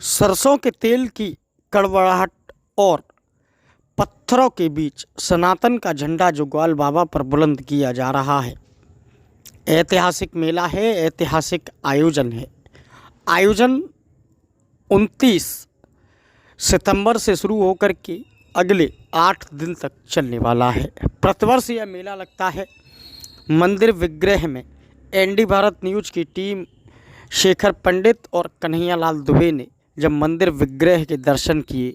सरसों के तेल की कड़वाहट और पत्थरों के बीच सनातन का झंडा जो ग्वाल बाबा पर बुलंद किया जा रहा है। ऐतिहासिक मेला है, ऐतिहासिक आयोजन है। आयोजन 29 सितंबर से शुरू होकर के अगले 8 दिन तक चलने वाला है। प्रतिवर्ष यह मेला लगता है। मंदिर विग्रह में एनडी भारत न्यूज़ की टीम शेखर पंडित और कन्हैयालाल दुबे ने जब मंदिर विग्रह के दर्शन किए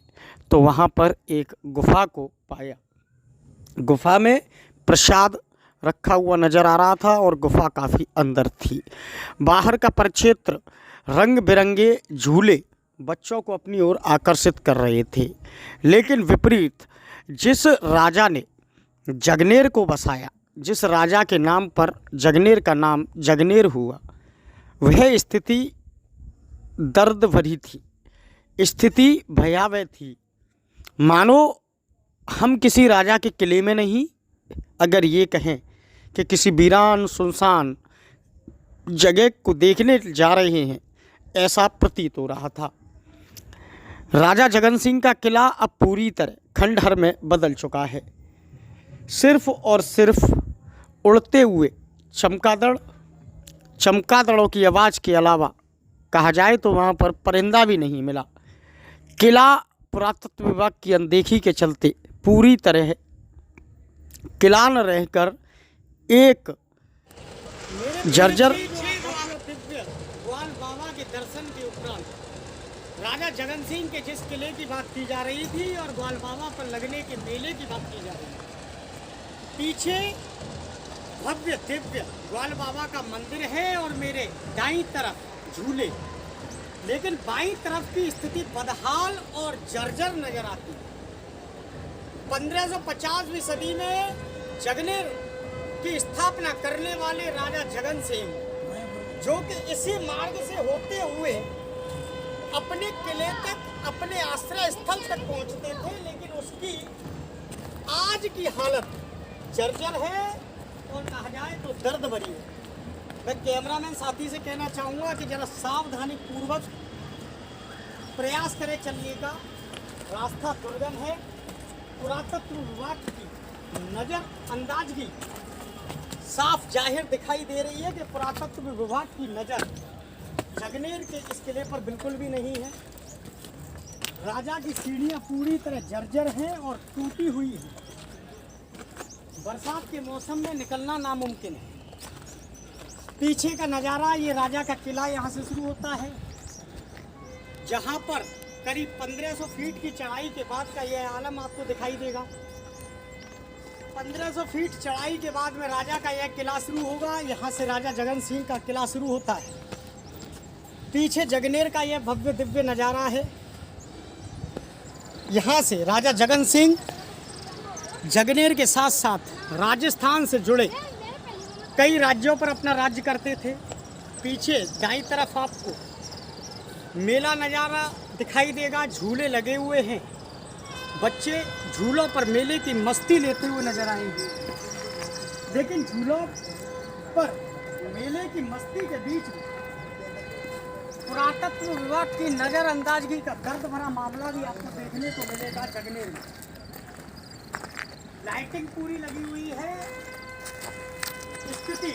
तो वहाँ पर एक गुफा को पाया। गुफा में प्रसाद रखा हुआ नज़र आ रहा था और गुफा काफ़ी अंदर थी। बाहर का परिक्षेत्र रंग बिरंगे झूले बच्चों को अपनी ओर आकर्षित कर रहे थे, लेकिन विपरीत जिस राजा ने जगनेर को बसाया, जिस राजा के नाम पर जगनेर का नाम जगनेर हुआ, वह स्थिति दर्द भरी थी, स्थिति भयावह थी। मानो हम किसी राजा के किले में नहीं, अगर ये कहें कि किसी वीरान सुनसान जगह को देखने जा रहे हैं, ऐसा प्रतीत हो रहा था। राजा जगन सिंह का किला अब पूरी तरह खंडहर में बदल चुका है। सिर्फ और सिर्फ उड़ते हुए चमगादड़ों की आवाज़ के अलावा कहा जाए तो वहाँ पर परिंदा भी नहीं मिला। किला पुरातत्व विभाग की अनदेखी के चलते पूरी तरह किला न रहकर एक जर्जर ग्वाल बाबा के दर्शन के उपरांत राजा जगन सिंह के जिस किले की बात की जा रही थी और ग्वाल बाबा पर लगने के मेले की बात की जा रही थी, पीछे भव्य दिव्य ग्वाल बाबा का मंदिर है और मेरे दाईं तरफ झूले, लेकिन बाईं तरफ की स्थिति बदहाल और जर्जर नजर आती है। 1550वीं सदी में जगनेर की स्थापना करने वाले राजा जगन सिंह, जो कि इसी मार्ग से होते हुए अपने किले तक, अपने आश्रय स्थल तक पहुंचते थे, लेकिन उसकी आज की हालत जर्जर है और कहा जाए तो दर्द भरी है। मैं कैमरामैन साथी से कहना चाहूँगा कि ज़रा सावधानी पूर्वक प्रयास करें चलने का। रास्ता दुर्गम है। पुरातत्व विभाग की नज़र अंदाजगी साफ जाहिर दिखाई दे रही है कि पुरातत्व विभाग की नज़र जगनेर के इस किले पर बिल्कुल भी नहीं है। राजा की सीढ़ियाँ पूरी तरह जर्जर हैं और टूटी हुई हैं। बरसात के मौसम में निकलना नामुमकिन है। पीछे का नज़ारा, ये राजा का किला यहाँ से शुरू होता है, जहाँ पर करीब 1500 फीट की चढ़ाई के बाद का यह आलम आपको दिखाई देगा। 1500 फीट चढ़ाई के बाद में राजा का यह किला शुरू होगा। यहाँ से राजा जगन सिंह का किला शुरू होता है। पीछे जगनेर का यह भव्य दिव्य नज़ारा है। यहाँ से राजा जगन सिंह जगनेर के साथ साथ राजस्थान से जुड़े कई राज्यों पर अपना राज्य करते थे। पीछे दाईं तरफ आपको मेला नज़ारा दिखाई देगा। झूले लगे हुए हैं, बच्चे झूलों पर मेले की मस्ती लेते हुए नजर आएंगे। लेकिन झूलों पर मेले की मस्ती के बीच में पुरातत्व विभाग की नज़र अंदाजगी का दर्द भरा मामला भी आपको देखने को मिलेगा। जगनेर में लाइटिंग पूरी लगी हुई है। स्थिति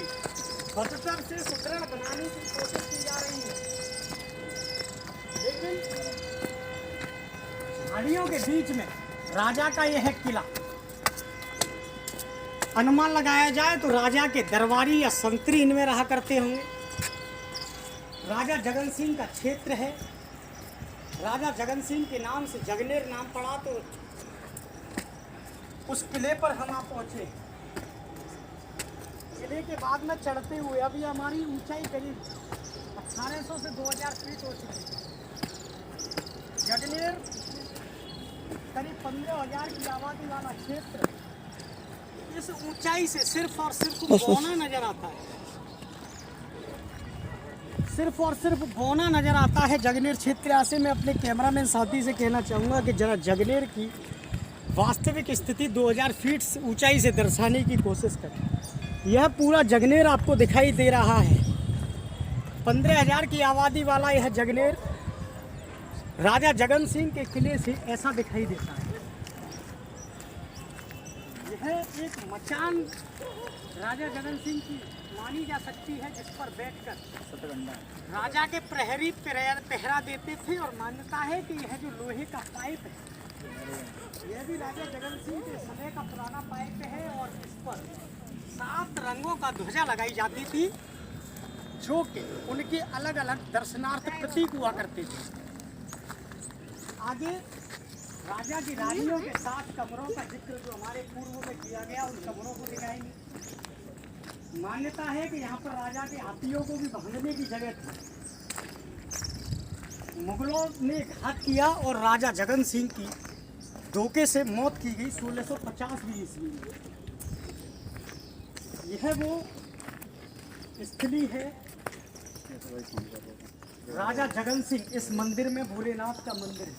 बदतर से सुदृढ़ बनाने की कोशिश की जा रही है, लेकिन झाड़ियों के बीच में राजा का यह किला, अनुमान लगाया जाए तो राजा के दरबारी या संतरी इनमें रहा करते होंगे। राजा जगन सिंह का क्षेत्र है। राजा जगन सिंह के नाम से जगनेर नाम पड़ा, तो उस किले पर हम आप पहुँचे। किले के बाद में चढ़ते हुए अभी हमारी ऊंचाई करीब 1800 से 2000 फीट हो चुकी है। जगनेर करीब 15,000 की आबादी वाला क्षेत्र, इस ऊंचाई से सिर्फ और सिर्फ बौना नजर आता है। सिर्फ और सिर्फ बौना नजर आता है जगनेर क्षेत्र। ऐसे मैं अपने कैमरामैन साथी से कहना चाहूँगा कि जरा जगनेर की वास्तविक स्थिति 2000 फीट ऊंचाई से दर्शाने की कोशिश करें। यह पूरा जगनेर आपको दिखाई दे रहा है। 15,000 की आबादी वाला यह जगनेर राजा जगन सिंह के किले से ऐसा दिखाई देता है। यह एक मचान राजा जगन सिंह की मानी जा सकती है, जिस पर बैठकर राजा के प्रहरी पहरा देते थे। और मान्यता है कि यह जो लोहे का पाइप है, यह भी राजा जगन सिंह के समय का पुराना पाइप है। और इस पर 7 रंगों का ध्वजा लगाई जाती थी, जो कि उनके अलग अलग दर्शनार्थ प्रतीक हुआ करते थे। आगे राजा की रानियों के 7 कमरों का जिक्र जो हमारे पूर्व में किया गया, उन कमरों को दिखाएंगे। मान्यता है कि यहाँ पर राजा के हाथियों को भी बांधने की जगह थी। मुगलों ने घात किया और राजा जगन सिंह की धोखे से मौत की गई 1650 ईस्वी में। यह वो स्थली है। राजा जगन सिंह इस मंदिर में भोलेनाथ का मंदिर है,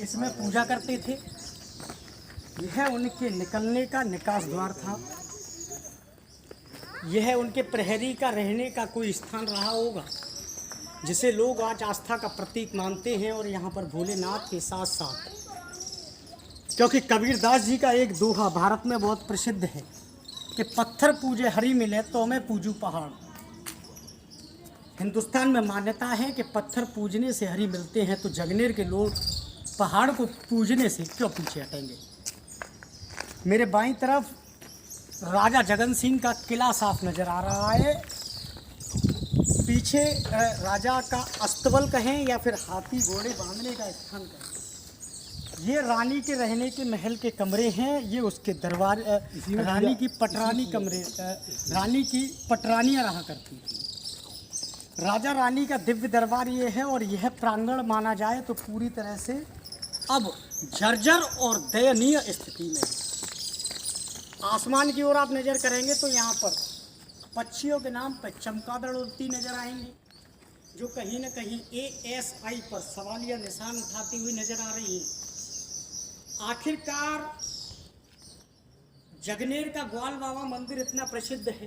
इसमें पूजा करते थे। यह उनके निकलने का निकास द्वार था। यह उनके प्रहरी का रहने का कोई स्थान रहा होगा, जिसे लोग आज आस्था का प्रतीक मानते हैं। और यहाँ पर भोलेनाथ के साथ साथ, क्योंकि कबीरदास जी का एक दोहा भारत में बहुत प्रसिद्ध है कि पत्थर पूजे हरि मिले तो मैं पूजू पहाड़। हिंदुस्तान में मान्यता है कि पत्थर पूजने से हरि मिलते हैं, तो जगनेर के लोग पहाड़ को पूजने से क्यों पीछे हटेंगे। मेरे बाईं तरफ राजा जगन सिंह का किला साफ नज़र आ रहा है। पीछे राजा का अस्तबल कहें या फिर हाथी घोड़े बांधने का स्थान कहें। ये रानी के रहने के महल के कमरे हैं। ये उसके दरबार रानी की पटरानी कमरे, रानी की पटरानियाँ रहा करती थी। राजा रानी का दिव्य दरबार ये है। और यह प्रांगण माना जाए तो पूरी तरह से अब जर्जर और दयनीय स्थिति में है। आसमान की ओर आप नज़र करेंगे तो यहाँ पर पक्षियों के नाम पर चमगादड़ उड़ती नजर आएंगी, जो कहीं न कहीं ASI पर सवालिया निशान उठाती हुई नजर आ रही है। आखिरकार जगनेर का ग्वाल बाबा मंदिर इतना प्रसिद्ध है,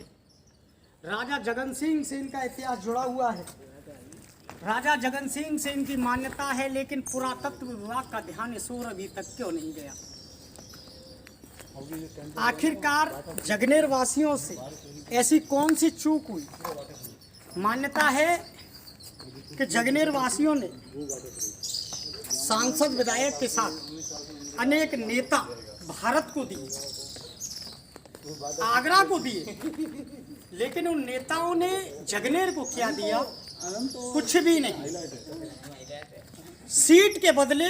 राजा जगन सिंह से इनका इतिहास जुड़ा हुआ है। राजा जगन सिंह से इनकी मान्यता है, लेकिन पुरातत्व विभाग का ध्यान इस ओर अभी तक क्यों नहीं गया। आखिरकार जगनेर वासियों से ऐसी कौन सी चूक हुई। मान्यता है कि जगनेर वासियों ने सांसद विधायक के साथ अनेक नेता भारत को दिए, आगरा को दिए, लेकिन उन नेताओं ने जगनेर को क्या दिया? कुछ भी नहीं। सीट के बदले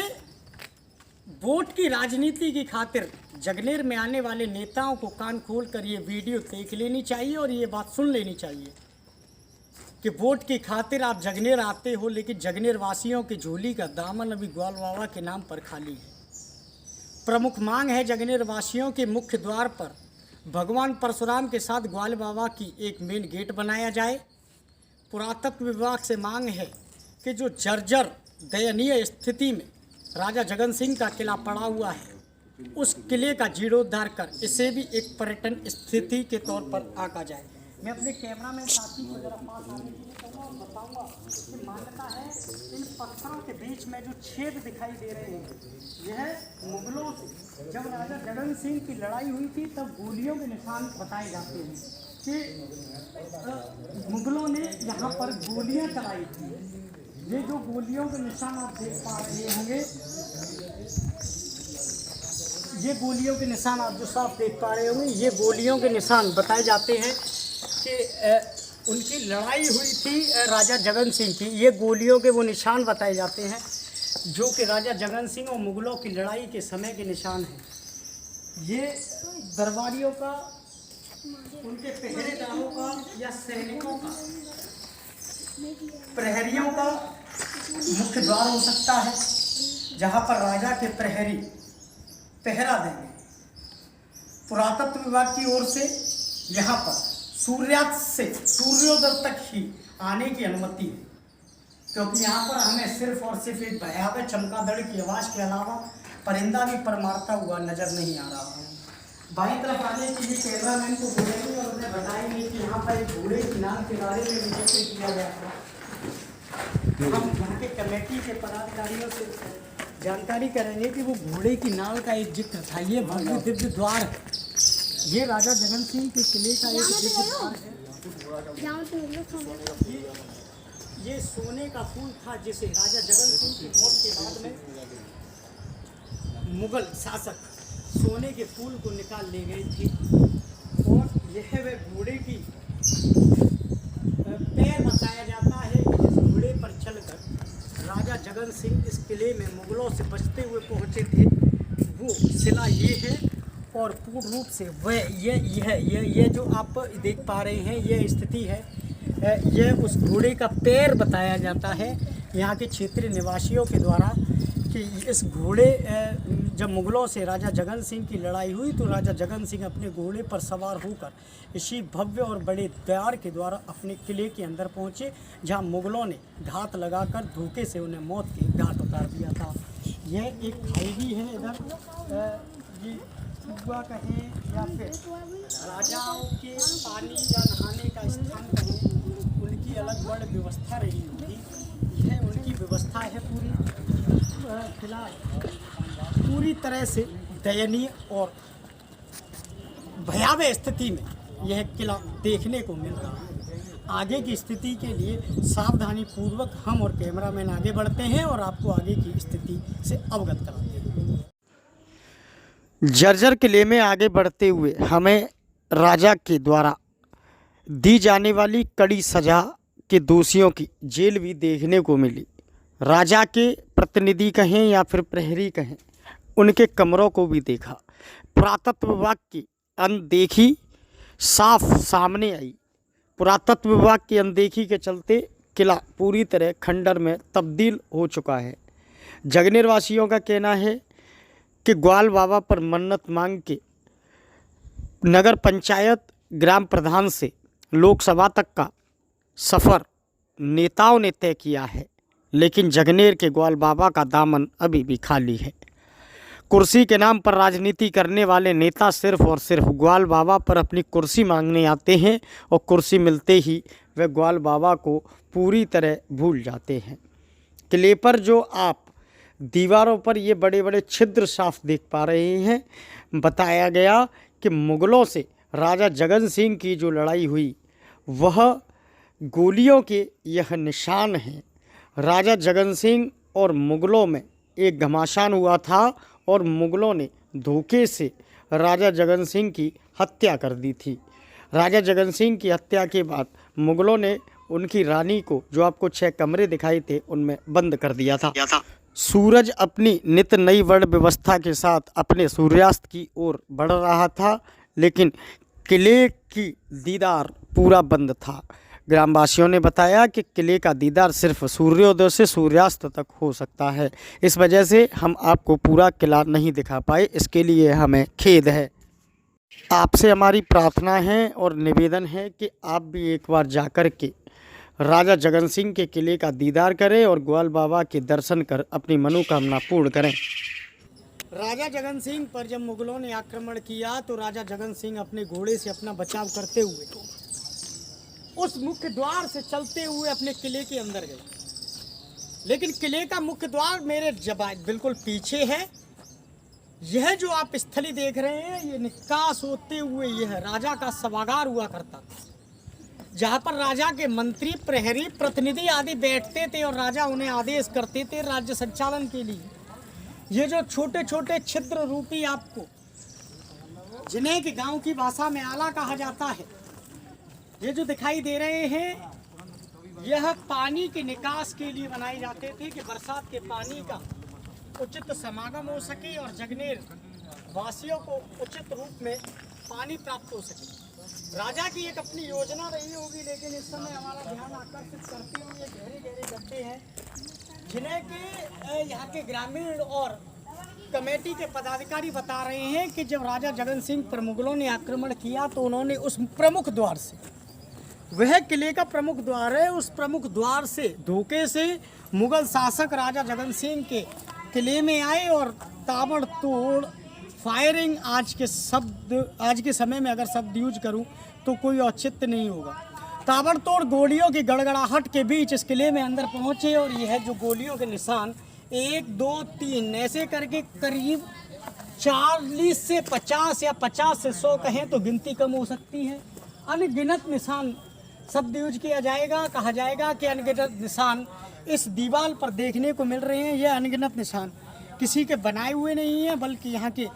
वोट की राजनीति की खातिर जगनेर में आने वाले नेताओं को कान खोल कर ये वीडियो देख लेनी चाहिए और ये बात सुन लेनी चाहिए कि वोट की खातिर आप जगनेर आते हो, लेकिन जगनेर वासियों की झोली का दामन अभी ग्वाल बाबा के नाम पर खाली है। प्रमुख मांग है जगनेर वासियों के मुख्य द्वार पर भगवान परशुराम के साथ ग्वाल बाबा की एक मेन गेट बनाया जाए। पुरातत्व विभाग से मांग है कि जो जर्जर दयनीय स्थिति में राजा जगन सिंह का किला पड़ा हुआ है, उस किले का जीर्णोद्धार कर इसे भी एक पर्यटन स्थिति के तौर पर आंका जाए। मैं अपने कैमरा में साथी को जरा पास आने के लिए कहूँगा और बताऊँगा कि मान्यता है इन पत्थरों के बीच में जो छेद दिखाई दे रहे हैं, यह मुगलों से जब राजा जगन सिंह की लड़ाई हुई थी तब गोलियों के निशान बताए जाते हैं कि मुगलों ने यहाँ पर गोलियाँ चलाई थी। ये जो गोलियों के निशान आप देख पा रहे होंगे, ये गोलियों के निशान आप जो साफ देख पा रहे होंगे, ये गोलियों के निशान बताए जाते हैं कि उनकी लड़ाई हुई थी राजा जगन सिंह की। ये गोलियों के वो निशान बताए जाते हैं जो कि राजा जगन सिंह और मुगलों की लड़ाई के समय के निशान हैं। ये दरबारियों का, उनके पहरेदारों का या सैनिकों का, प्रहरियों का मुख्य द्वार हो सकता है, जहाँ पर राजा के प्रहरी पहरा देंगे। पुरातत्व विभाग की ओर से यहाँ पर सूर्यास्त से सूर्योदय तक ही आने की अनुमति है, क्योंकि यहाँ पर हमें सिर्फ और सिर्फ एक भयावह चमगादड़ की आवाज़ के अलावा परिंदा भी परमारता हुआ नजर नहीं आ रहा है। बाईं तरफ आने के लिए कैमरामैन को बोलेंगे और उन्हें बताएंगे कि यहाँ पर एक घोड़े की नाम के बारे में भी जिक्र किया गया था। हम यहाँ के कमेटी के पदाधिकारियों से जानकारी करेंगे कि वो घोड़े की नाल का एक जिक्र था। ये भव्य दिव्य द्वार है, ये राजा जगन सिंह के किले का एक दिव्य द्वार है। ये सोने का फूल था जिसे राजा जगन सिंह की मौत के बाद में मुगल शासक सोने के फूल को निकाल ले गए थे। और यह वह घोड़े की पैर बताया जाता है कि जिस घोड़े पर चलकर राजा जगन सिंह इस किले में मुगलों से बचते हुए पहुंचे थे, वो शिला ये है। और पूर्ण रूप से वह ये जो आप देख पा रहे हैं, ये स्थिति है, यह उस घोड़े का पैर बताया जाता है यहाँ के क्षेत्रीय निवासियों के द्वारा कि इस घोड़े जब मुगलों से राजा जगन सिंह की लड़ाई हुई तो राजा जगन सिंह अपने घोड़े पर सवार होकर इसी भव्य और बड़े द्वार के द्वारा अपने किले के अंदर पहुँचे, जहाँ मुगलों ने घात लगाकर धोखे से उन्हें मौत के घाट उतार दिया था। यह एक खाई भी है इधर, ये कुआं कहें या फिर राजाओं के पानी या नहाने का स्थान कहें, उनकी अलग बड़ व्यवस्था रही होगी। यह उनकी व्यवस्था है पूरी। फिलहाल पूरी तरह से दयनीय और भयावह स्थिति में यह किला देखने को मिल रहा है। आगे की स्थिति के लिए सावधानी पूर्वक हम और कैमरामैन आगे बढ़ते हैं और आपको आगे की स्थिति से अवगत कराते हैं। जर्जर किले में आगे बढ़ते हुए हमें राजा के द्वारा दी जाने वाली कड़ी सजा के दोषियों की जेल भी देखने को मिली। राजा के प्रतिनिधि कहें या फिर प्रहरी कहें, उनके कमरों को भी देखा। पुरातत्व विभाग की अनदेखी साफ सामने आई। पुरातत्व विभाग की अनदेखी के चलते किला पूरी तरह खंडर में तब्दील हो चुका है। जगनेर वासियों का कहना है कि ग्वाल बाबा पर मन्नत मांग के नगर पंचायत ग्राम प्रधान से लोकसभा तक का सफ़र नेताओं ने तय किया है, लेकिन जगनेर के ग्वाल बाबा का दामन अभी भी खाली है। कुर्सी के नाम पर राजनीति करने वाले नेता सिर्फ और सिर्फ ग्वाल बाबा पर अपनी कुर्सी मांगने आते हैं और कुर्सी मिलते ही वे ग्वाल बाबा को पूरी तरह भूल जाते हैं। किले पर जो आप दीवारों पर ये बड़े बड़े छिद्र साफ देख पा रहे हैं, बताया गया कि मुग़लों से राजा जगन सिंह की जो लड़ाई हुई वह गोलियों के यह निशान हैं। राजा जगन सिंह और मुग़लों में एक घमासान हुआ था और मुग़लों ने धोखे से राजा जगन सिंह की हत्या कर दी थी। राजा जगन सिंह की हत्या के बाद मुग़लों ने उनकी रानी को, जो आपको 6 कमरे दिखाई थे, उनमें बंद कर दिया था। सूरज अपनी नित नई वर्ण व्यवस्था के साथ अपने सूर्यास्त की ओर बढ़ रहा था, लेकिन किले की दीदार पूरा बंद था। ग्रामवासियों ने बताया कि किले का दीदार सिर्फ सूर्योदय से सूर्यास्त तक हो सकता है। इस वजह से हम आपको पूरा किला नहीं दिखा पाए, इसके लिए हमें खेद है। आपसे हमारी प्रार्थना है और निवेदन है कि आप भी एक बार जाकर के राजा जगन सिंह के किले का दीदार करें और ग्वाल बाबा के दर्शन कर अपनी मनोकामना पूर्ण करें। राजा जगन सिंह पर जब मुग़लों ने आक्रमण किया तो राजा जगन सिंह अपने घोड़े से अपना बचाव करते हुए उस मुख्य द्वार से चलते हुए अपने किले के अंदर गए, लेकिन किले का मुख्य द्वार मेरे बिल्कुल पीछे है। यह जो आप स्थली देख रहे हैं, ये निकास होते हुए यह राजा का सभागार हुआ करता था, जहाँ पर राजा के मंत्री, प्रहरी, प्रतिनिधि आदि बैठते थे और राजा उन्हें आदेश करते थे राज्य संचालन के लिए। ये जो छोटे छोटे छिद्र रूपी आपको, जिन्हें कि गांव की भाषा में आला कहा जाता है, ये जो दिखाई दे रहे हैं, यह पानी के निकास के लिए बनाए जाते थे कि बरसात के पानी का उचित समागम हो सके और जगनेर वासियों को उचित रूप में पानी प्राप्त हो सके। राजा की एक अपनी योजना रही होगी, लेकिन इस समय हमारा ध्यान आकर्षित करते हुए ये गहरे गहरे गड्ढे हैं, जिन्हें के यहाँ के ग्रामीण और कमेटी के पदाधिकारी बता रहे हैं कि जब राजा जगन सिंह पर मुग़लों ने आक्रमण किया तो उन्होंने उस प्रमुख द्वार से, वह किले का प्रमुख द्वार है, उस प्रमुख द्वार से धोखे से मुग़ल शासक राजा जगन सिंह के किले में आए और ताबड़तोड़ फायरिंग, आज के समय में अगर शब्द यूज करूं तो कोई औचित्य नहीं होगा, ताबड़तोड़ गोलियों की गड़गड़ाहट के बीच इस किले में अंदर पहुंचे और यह जो गोलियों के निशान 1 2 3 ऐसे करके करीब 40 से 50 या 50 से 100 कहें तो गिनती कम हो सकती है। अनगिनत निशान शब्द यूज किया जाएगा, कहा जाएगा कि अनगिनत निशान इस दीवार पर देखने को मिल रहे हैं। यह अनगिनत निशान किसी के बनाए हुए नहीं हैं, बल्कि यहाँ के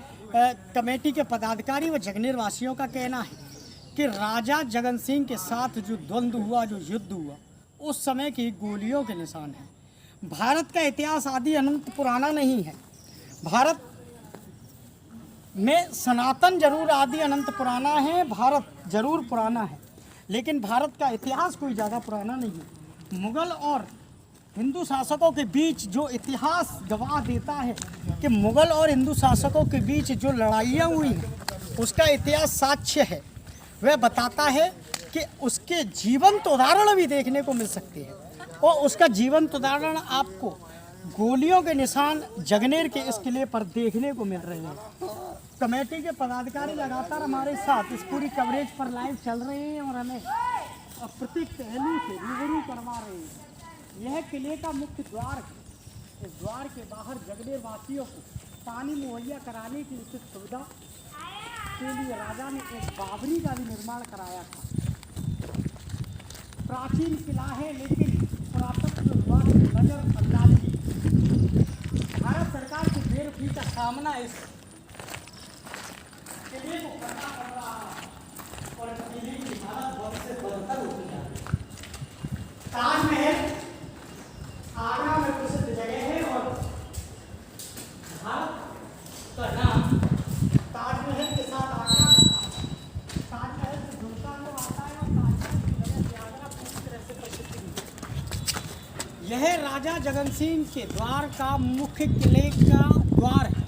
कमेटी के पदाधिकारी व जगनेर वासियों का कहना है कि राजा जगन सिंह के साथ जो द्वंद्व हुआ, जो युद्ध हुआ, उस समय की गोलियों के निशान हैं। भारत का इतिहास आदि अनंत पुराना नहीं है। भारत में सनातन जरूर आदि अनंत पुराना है, भारत जरूर पुराना है, लेकिन भारत का इतिहास कोई ज़्यादा पुराना नहीं है। मुग़ल और हिंदू शासकों के बीच जो इतिहास गवाह देता है कि मुग़ल और हिंदू शासकों के बीच जो लड़ाइयाँ हुई उसका इतिहास साक्ष्य है। वह बताता है कि उसके जीवंत उदाहरण भी देखने को मिल सकते हैं और उसका जीवंत उदाहरण आपको गोलियों के निशान जगनेर के इस किले पर देखने को मिल रहे हैं। कमेटी के पदाधिकारी लगातार हमारे साथ इस पूरी कवरेज पर लाइव चल रहे हैं और हमें प्रत्येक पहलू से रूबरू करवा रहे हैं। यह किले का मुख्य द्वार है। इस द्वार के बाहर जगनेर वासियों को पानी मुहैया कराने की उचित सुविधा के लिए राजा ने एक बावड़ी का भी निर्माण कराया था। प्राचीन किला है, लेकिन पुरातत्व विभाग की नजरअंदाजी भारत सरकार की बेरुखी का सामना इस किले को करना पड़ रहा है और किले की हालत बहुत से बदतर होती है। ताजमहल आगरा में प्रसिद्ध जगह है और भारत का नाम ताजमहल के साथ आगरा, ताजमहल से झुमका को आता है और ताजमहल की वजह से आगरा पूरी तरह से प्रसिद्ध है। यह राजा जगन सिंह के द्वार का मुख्य किले का द्वार है।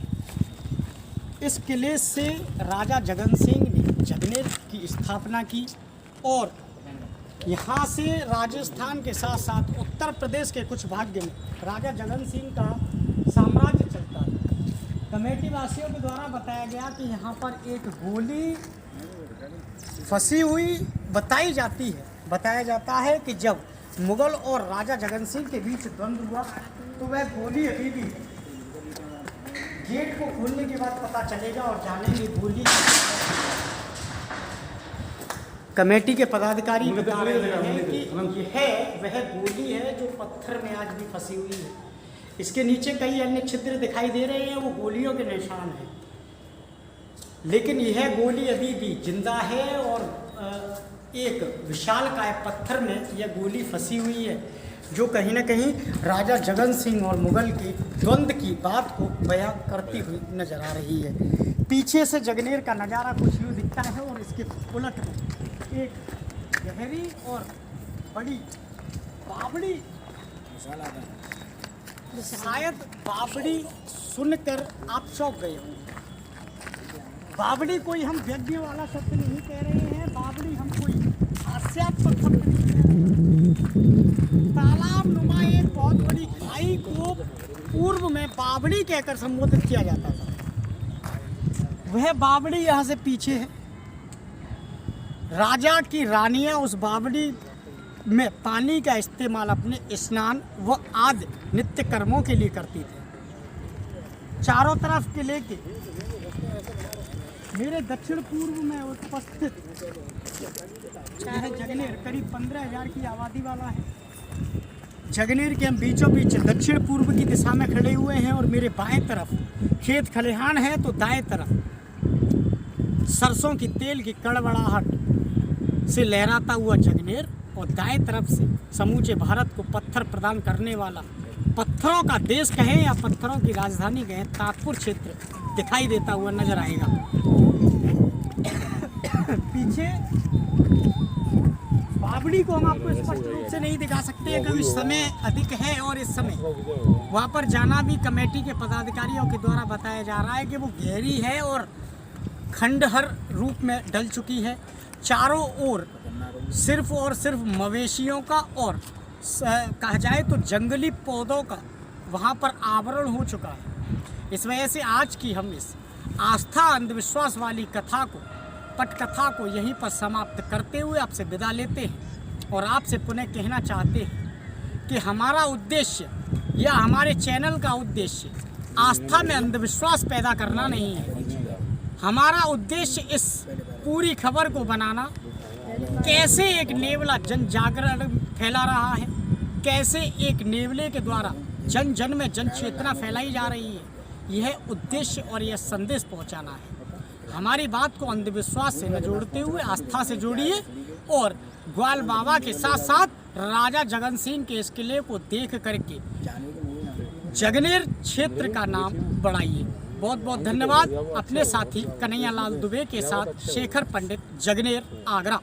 इस किले से राजा जगन सिंह ने जगनेर की स्थापना की और यहाँ से राजस्थान के साथ साथ उत्तर प्रदेश के कुछ भाग में राजा जगन सिंह का साम्राज्य चलता था। कमेटी वासियों के द्वारा बताया गया कि यहाँ पर एक गोली फंसी हुई बताई जाती है। बताया जाता है कि जब मुग़ल और राजा जगन सिंह के बीच द्वंद्व हुआ तो वह गोली अभी भी गेट को खोलने के बाद पता चलेगा और जानेंगे गोली। कमेटी के पदाधिकारी बता रहे हैं कि यह वह गोली है जो पत्थर में आज भी फंसी हुई है। इसके नीचे कई अन्य छिद्र दिखाई दे रहे हैं, वो गोलियों के निशान हैं, लेकिन यह गोली अभी भी जिंदा है और एक विशालकाय पत्थर में यह गोली फंसी हुई है, जो कहीं ना कहीं राजा जगन सिंह और मुग़ल की द्वंद्व की बात को बयां करती हुई नजर आ रही है। पीछे से जगनेर का नज़ारा कुछ यूँ दिखता है और इसके उलट में एक गहरी और बड़ी बावड़ी, शायद बावड़ी सुनकर आप चौंक गए होंगे। बावड़ी कोई हम व्यंग्य वाला शब्द नहीं कह रहे हैं, बावड़ी हम कोई हास्यात्मक शब्द नहीं कह रहे हैं। तालाब नुमा एक बहुत बड़ी खाई को पूर्व में बावड़ी कहकर संबोधित किया जाता था। वह बावड़ी यहाँ से पीछे है। राजा की रानियां उस बावड़ी में पानी का इस्तेमाल अपने स्नान व आदि नित्य कर्मों के लिए करती थी। चारों तरफ किले के मेरे दक्षिण पूर्व में उपस्थित है जगनेर, करीब 15,000 की आबादी वाला है। जगनेर के हम बीचों बीच दक्षिण पूर्व की दिशा में खड़े हुए हैं और मेरे बाएं तरफ खेत खलिहान है तो दाएं तरफ सरसों की तेल की कड़वड़ाहट से लहराता हुआ जगनेर और दाएं तरफ से समूचे भारत को पत्थर प्रदान करने वाला, पत्थरों का देश कहें या पत्थरों की राजधानी कहें, ताजपुर क्षेत्र दिखाई देता हुआ नजर आएगा। पीछे बावड़ी को हम आपको स्पष्ट रूप से नहीं दिखा सकते हैं क्योंकि समय अधिक है और इस समय वहाँ पर जाना भी कमेटी के पदाधिकारियों के द्वारा बताया जा रहा है कि वो गहरी है और खंडहर रूप में डल चुकी है। चारों ओर सिर्फ और सिर्फ मवेशियों का और कहा जाए तो जंगली पौधों का वहाँ पर आवरण हो चुका है। इस वजह से आज की हम इस आस्था अंधविश्वास वाली कथा को, पटकथा को यहीं पर समाप्त करते हुए आपसे विदा लेते हैं। और आपसे पुनः कहना चाहते हैं कि हमारा उद्देश्य या हमारे चैनल का उद्देश्य आस्था में अंधविश्वास पैदा करना नहीं है। हमारा उद्देश्य इस पूरी खबर को बनाना, कैसे एक नेवला जन जागरण फैला रहा है, कैसे एक नेवले के द्वारा जन जन में जन चेतना फैलाई जा रही है, यह उद्देश्य और यह संदेश पहुंचाना है। हमारी बात को अंधविश्वास से न जोड़ते हुए आस्था से जोड़िए और ग्वाल बाबा के साथ साथ राजा जगन सिंह के इस किले को देख करके जगनेर क्षेत्र का नाम बढ़ाइए। बहुत बहुत धन्यवाद। अपने साथी कन्हैया लाल दुबे के साथ शेखर पंडित, जगनेर, आगरा।